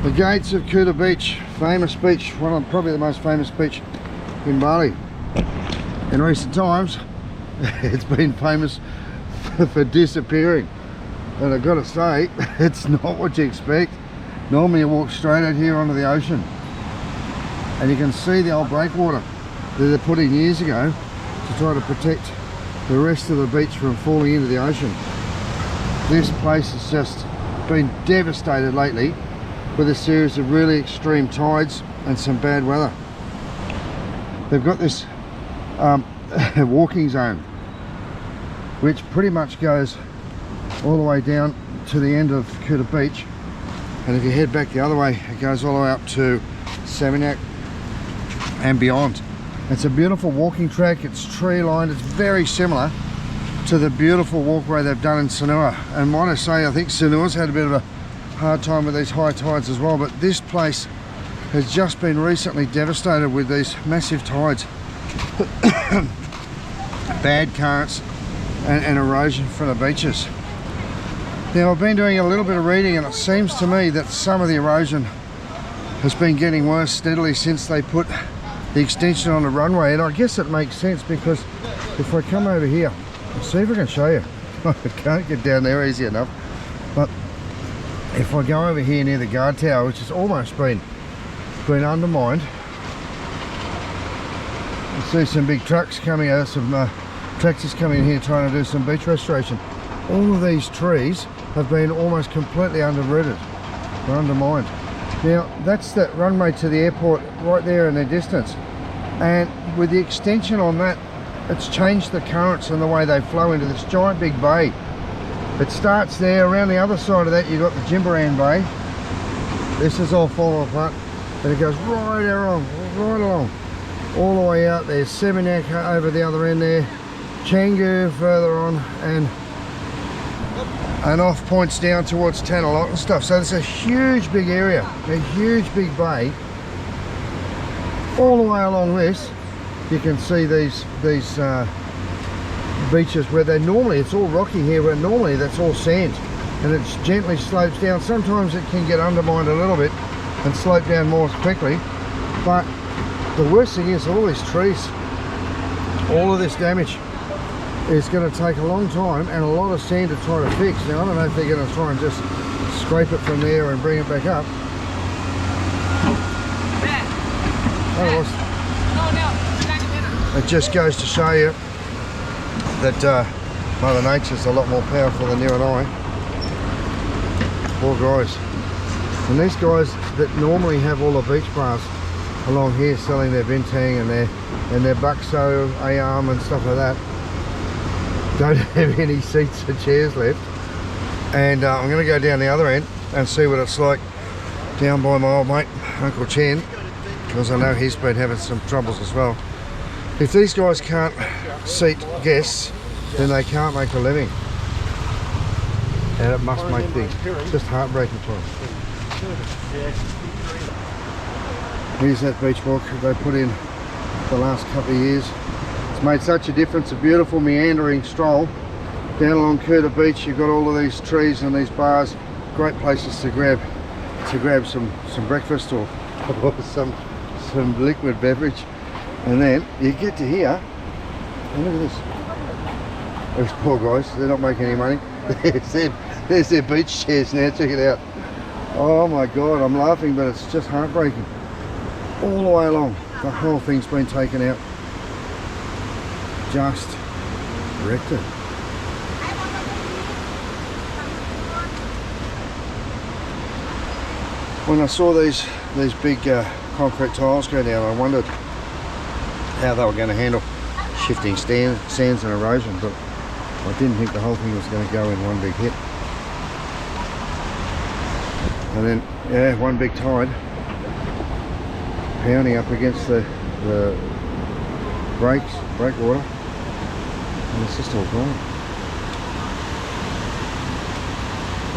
The gates of Kuta Beach, famous beach, one of probably the most famous beach in Bali. In recent times, it's been famous for disappearing. And I've got to say, it's not what you expect. Normally you walk straight out here onto the ocean, and you can see the old breakwater that they put in years ago to try to protect the rest of the beach from falling into the ocean. This place has just been devastated lately with a series of really extreme tides and some bad weather. They've got this walking zone which pretty much goes all the way down to the end of Kuta Beach, and if you head back the other way it goes all the way up to Seminyak and beyond. It's a beautiful walking track, it's tree lined, it's very similar to the beautiful walkway they've done in Sanur. And might I say, I think Sanua's had a bit of a hard time with these high tides as well, but this place has just been recently devastated with these massive tides, bad currents and erosion from the beaches. Now I've been doing a little bit of reading, and it seems to me that some of the erosion has been getting worse steadily since they put the extension on the runway, and I guess it makes sense because if I come over here, let's see if I can show you. I can't get down there easy enough, but if I go over here near the guard tower, which has almost been undermined, you see some big trucks coming out, some tractors coming in here trying to do some beach restoration. All of these trees have been almost completely underrooted or undermined. Now that's that runway to the airport right there in the distance, and with the extension on that, it's changed the currents and the way they flow into this giant big bay. It starts there, around the other side of that you've got the Jimbaran Bay. This is all falling apart, and it goes right along, all the way out there. Seminyak over the other end there, Canggu further on, and off points down towards Tanalot and stuff. So it's a huge big area, a huge big bay. All the way along this you can see these beaches where they normally, it's all rocky here, where normally that's all sand, and it gently slopes down. Sometimes it can get undermined a little bit and slope down more quickly, but the worst thing is all these trees, all of this damage is going to take a long time and a lot of sand to try to fix. Now I don't know if they're going to try and just scrape it from there and bring it back up. It just goes to show you that Mother Nature's a lot more powerful than you and I. Poor guys. And these guys that normally have all the beach bars along here selling their bintang and their bakso, ayam and stuff like that, don't have any seats or chairs left. And I'm going to go down the other end and see what it's like down by my old mate Uncle Chen, because I know he's been having some troubles as well. If these guys can't seat guests, then they can't make a living, and it must make things just heartbreaking for them. Here's that beach walk they put in the last couple of years. It's made such a difference, a beautiful meandering stroll down along Kuta Beach. You've got all of these trees and these bars, great places to grab some breakfast or some liquid beverage. And then you get to here, and look at this. Those poor guys, they're not making any money. There's their beach chairs now, check it out. Oh my God, I'm laughing, but it's just heartbreaking. All the way along, the whole thing's been taken out. Just wrecked it. When I saw these big concrete tiles go down, I wondered how they were going to handle shifting sands and erosion, but I didn't think the whole thing was going to go in one big hit. And then, yeah, one big tide pounding up against the breakwater, and it's just all gone.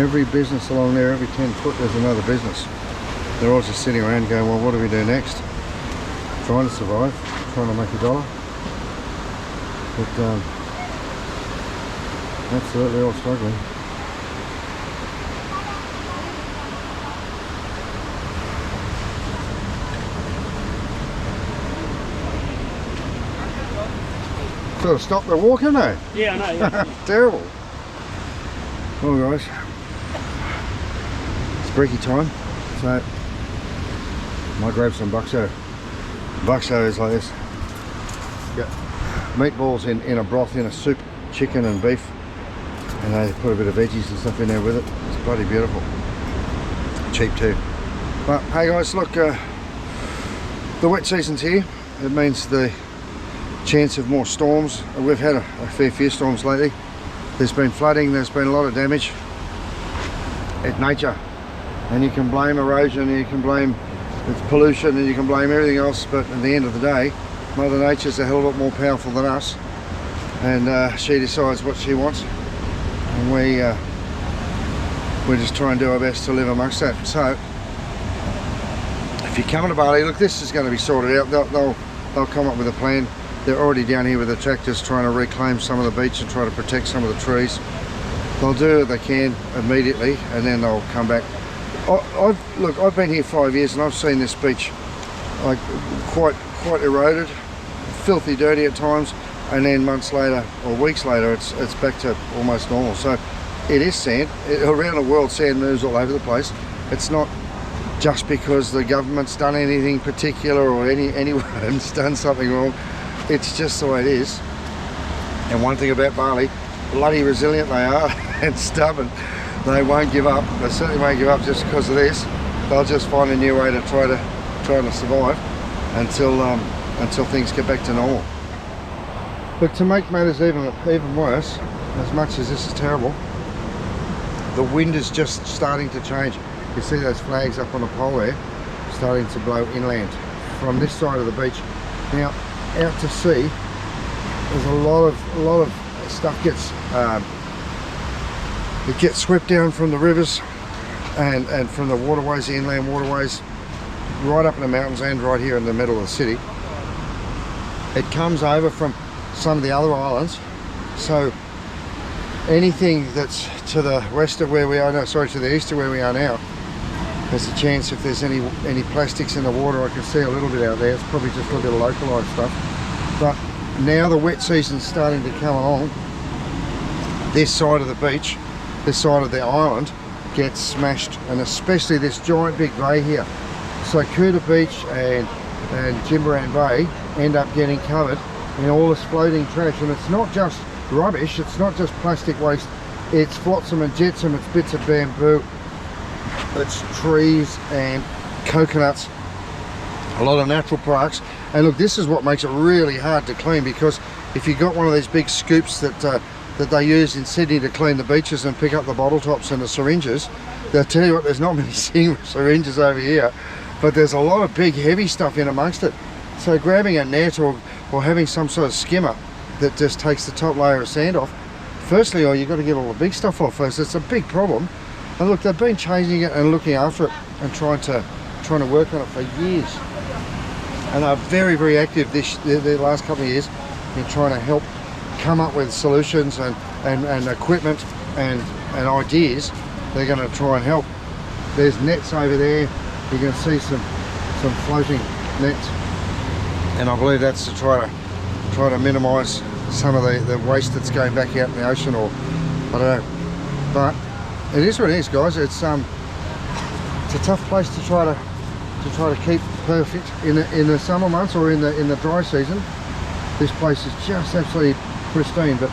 Every business along there, every 10 foot, there's another business. They're all just sitting around going, well, what do we do next? Trying to survive, trying to make a dollar. But absolutely all struggling. sort of stopped the walk, haven't they? Yeah, I know. Yeah. Terrible. Well guys, it's breaky time, so I might grab some buxo. Buxo is like this. Got meatballs in a broth, in a soup, chicken and beef, and they put a bit of veggies and stuff in there with it. It's bloody beautiful. Cheap too. But hey guys, look, the wet season's here. It means the chance of more storms. We've had a fair few storms lately. There's been flooding, there's been a lot of damage. It's nature, and you can blame erosion, you can blame it's pollution, and you can blame everything else, but at the end of the day, Mother Nature's a hell of a lot more powerful than us, and she decides what she wants, and we just try and do our best to live amongst that. So if you're coming to Bali, look, this is going to be sorted out. They'll come up with a plan. They're already down here with the tractors trying to reclaim some of the beach and try to protect some of the trees. They'll do what they can immediately, and then they'll come back. Look, I've been here 5 years and I've seen this beach like quite eroded, filthy dirty at times, and then months later or weeks later it's back to almost normal. So it is sand. Around the world sand moves all over the place. It's not just because the government's done anything particular or anyone's done something wrong. It's just the way it is. And one thing about Bali, bloody resilient they are and stubborn. They won't give up. They certainly won't give up just because of this. They'll just find a new way to try to survive until things get back to normal. But to make matters even worse, as much as this is terrible, the wind is just starting to change. You see those flags up on the pole there, starting to blow inland from this side of the beach. Now, out to sea, there's a lot of stuff gets it gets swept down from the rivers and from the waterways, the inland waterways, right up in the mountains and right here in the middle of the city. It comes over from some of the other islands, so anything that's to the west of where we are now, sorry, to the east of where we are now, there's a chance if there's any plastics in the water. I can see a little bit out there. It's probably just a little bit of localised stuff. But now the wet season's starting to come along. This side of the beach, this side of the island gets smashed, and especially this giant big bay here. So Kuta Beach and Jimbaran Bay end up getting covered in all this floating trash, and it's not just rubbish, it's not just plastic waste, it's flotsam and jetsam, it's bits of bamboo, it's trees and coconuts, a lot of natural products. And look, this is what makes it really hard to clean, because if you've got one of these big scoops that they use in Sydney to clean the beaches and pick up the bottle tops and the syringes, they'll tell you what, there's not many syringes over here, but there's a lot of big heavy stuff in amongst it. So grabbing a net or having some sort of skimmer that just takes the top layer of sand off, firstly, you've got to get all the big stuff off first. It's a big problem. And look, they've been changing it and looking after it and trying to work on it for years, and they're very active the last couple of years in trying to help come up with solutions and equipment and ideas. They're going to try and help. There's nets over there. You can see some floating nets, and I believe that's to try to minimise some of the waste that's going back out in the ocean, or I don't know. But it is what it is, guys. It's a tough place to try to keep perfect in the summer months or in the dry season. This place is just absolutely pristine, but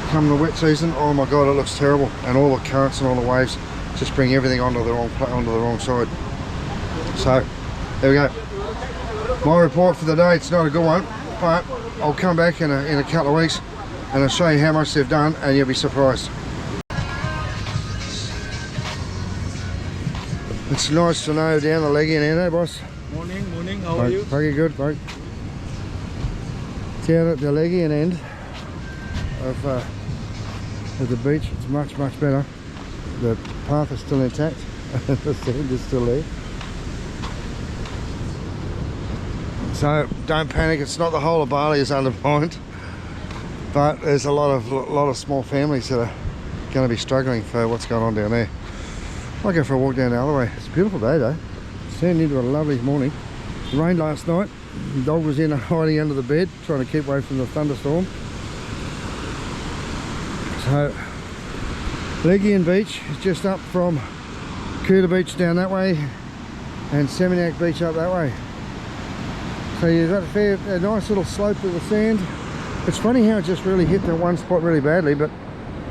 come the wet season, oh my god, it looks terrible, and all the currents and all the waves just bring everything onto the wrong side. So there we go. My report for the day. It's not a good one, but I'll come back in a couple of weeks and I'll show you how much they've done, and you'll be surprised. It's nice to know down the Legian end, eh, boss? Morning, how are you? Very good, mate. Down at the Legian end of the beach, it's much better. The path is still intact, the sand is still there. So don't panic, it's not the whole of Bali is undermined, but there's a lot of small families that are going to be struggling for what's going on down there. I'll go for a walk down the other way. It's a beautiful day though. It's turned into a lovely morning. It rained last night. The dog was in hiding under the bed, trying to keep away from the thunderstorm. So, Legian Beach is just up from Kuta Beach down that way, and Seminyak Beach up that way. So you've got a nice little slope of the sand. It's funny how it just really hit that one spot really badly, but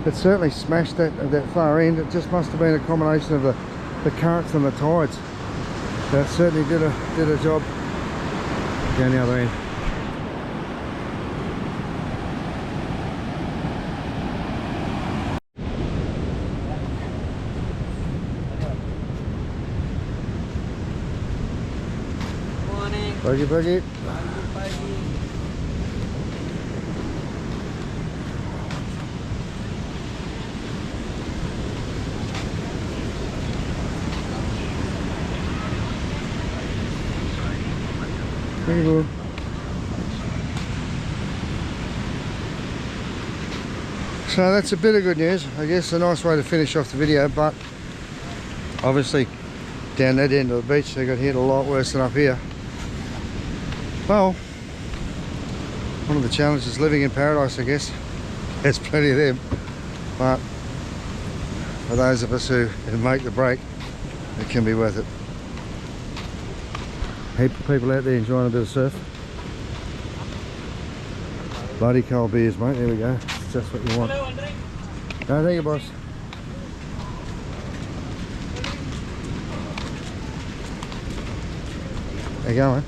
it certainly smashed that at that far end. It just must have been a combination of the currents and the tides. That certainly did a job down the other end. Pagi pagi. Thank you. So that's a bit of good news. I guess a nice way to finish off the video, but obviously down that end of the beach they got hit a lot worse than up here. Well, one of the challenges living in paradise, I guess. There's plenty of them, but for those of us who make the break, it can be worth it. Heap of people out there enjoying a bit of surf. Bloody cold beers, mate. There we go. That's just what you want. No, thank you, boss. There you go, mate.